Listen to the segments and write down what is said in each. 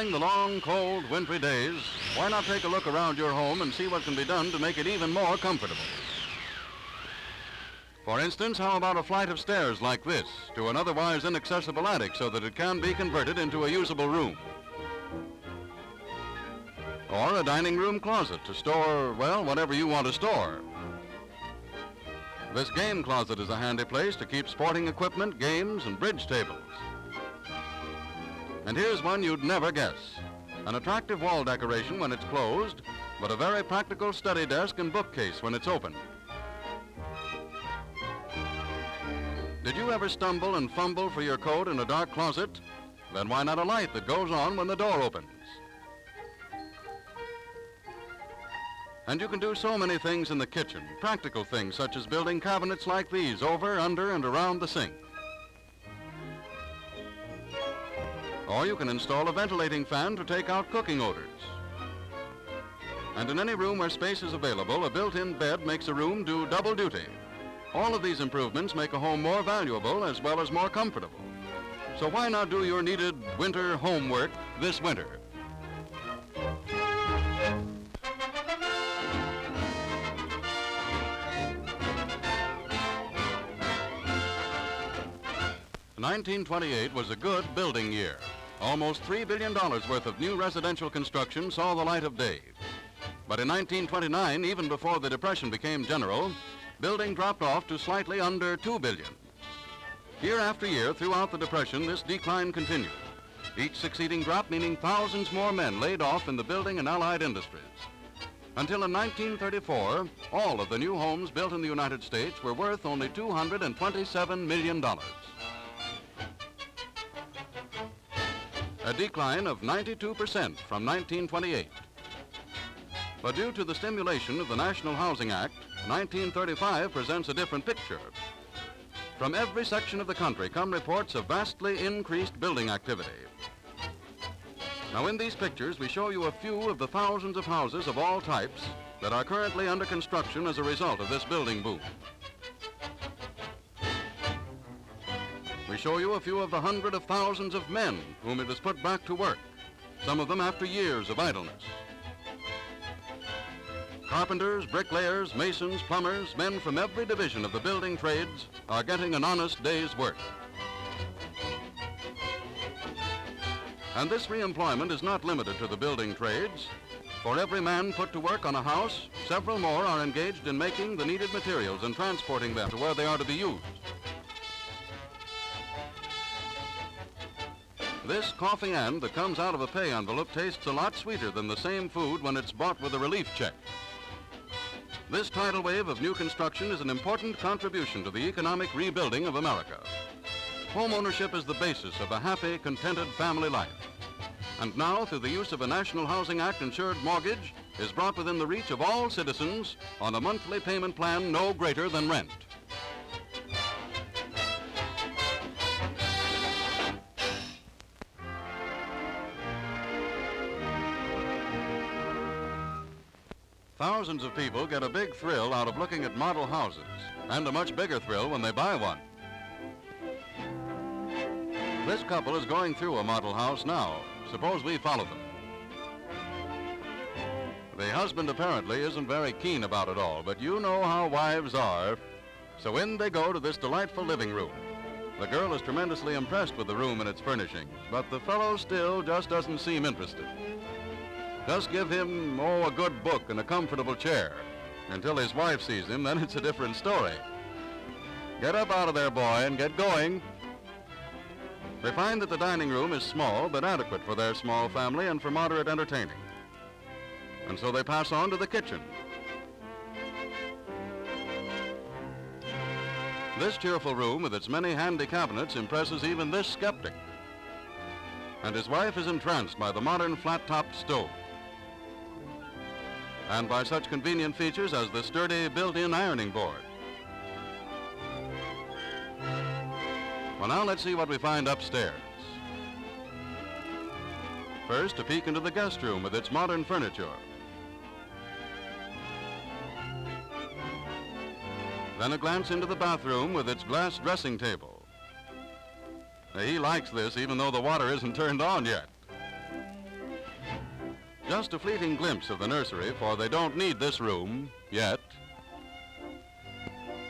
During the long, cold, wintry days, why not take a look around your home and see what can be done to make it even more comfortable? For instance, how about a flight of stairs like this to an otherwise inaccessible attic so that it can be converted into a usable room? Or a dining room closet to store, well, whatever you want to store. This game closet is a handy place to keep sporting equipment, games, and bridge tables. And here's one you'd never guess. An attractive wall decoration when it's closed, but a very practical study desk and bookcase when it's open. Did you ever stumble and fumble for your coat in a dark closet? Then why not a light that goes on when the door opens? And you can do so many things in the kitchen, practical things such as building cabinets like these over, under, and around the sink. Or you can install a ventilating fan to take out cooking odors. And in any room where space is available, a built-in bed makes a room do double duty. All of these improvements make a home more valuable as well as more comfortable. So why not do your needed winter homework this winter? "1928 was a good building year. Almost $3 billion worth of new residential construction saw the light of day. But in 1929, even before the Depression became general, building dropped off to slightly under $2 billion. Year after year throughout the Depression, this decline continued. Each succeeding drop meaning thousands more men laid off in the building and allied industries. Until in 1934, all of the new homes built in the United States were worth only $227 million. A decline of 92% from 1928. But due to the stimulation of the National Housing Act, 1935 presents a different picture. From every section of the country come reports of vastly increased building activity. Now in these pictures, we show you a few of the thousands of houses of all types that are currently under construction as a result of this building boom. We show you a few of the hundreds of thousands of men whom it has put back to work, some of them after years of idleness. Carpenters, bricklayers, masons, plumbers, men from every division of the building trades are getting an honest day's work. And this reemployment is not limited to the building trades. For every man put to work on a house, several more are engaged in making the needed materials and transporting them to where they are to be used. This coffee and that comes out of a pay envelope tastes a lot sweeter than the same food when it's bought with a relief check. This tidal wave of new construction is an important contribution to the economic rebuilding of America. Home ownership is the basis of a happy, contented family life. And now, through the use of a National Housing Act insured mortgage, is brought within the reach of all citizens on a monthly payment plan no greater than rent. Thousands of people get a big thrill out of looking at model houses, and a much bigger thrill when they buy one. This couple is going through a model house now. Suppose we follow them. The husband apparently isn't very keen about it all, but you know how wives are. So in they go to this delightful living room. The girl is tremendously impressed with the room and its furnishings, but the fellow still just doesn't seem interested. Just give him, a good book and a comfortable chair. Until his wife sees him, then it's a different story. Get up out of there, boy, and get going. They find that the dining room is small, but adequate for their small family and for moderate entertaining. And so they pass on to the kitchen. This cheerful room with its many handy cabinets impresses even this skeptic. And his wife is entranced by the modern flat-topped stove. And by such convenient features as the sturdy built-in ironing board. Well, now let's see what we find upstairs. First, a peek into the guest room with its modern furniture. Then a glance into the bathroom with its glass dressing table. Now, he likes this even though the water isn't turned on yet. Just a fleeting glimpse of the nursery, for they don't need this room yet.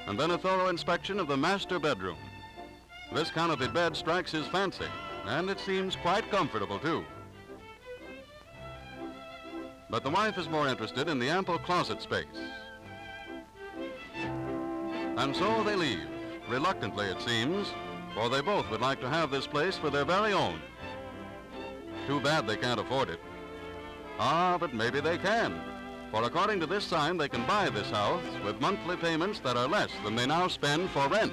And then a thorough inspection of the master bedroom. This canopied bed strikes his fancy, and it seems quite comfortable, too. But the wife is more interested in the ample closet space. And so they leave, reluctantly it seems, for they both would like to have this place for their very own. Too bad they can't afford it. Ah, but maybe they can, for according to this sign, they can buy this house with monthly payments that are less than they now spend for rent.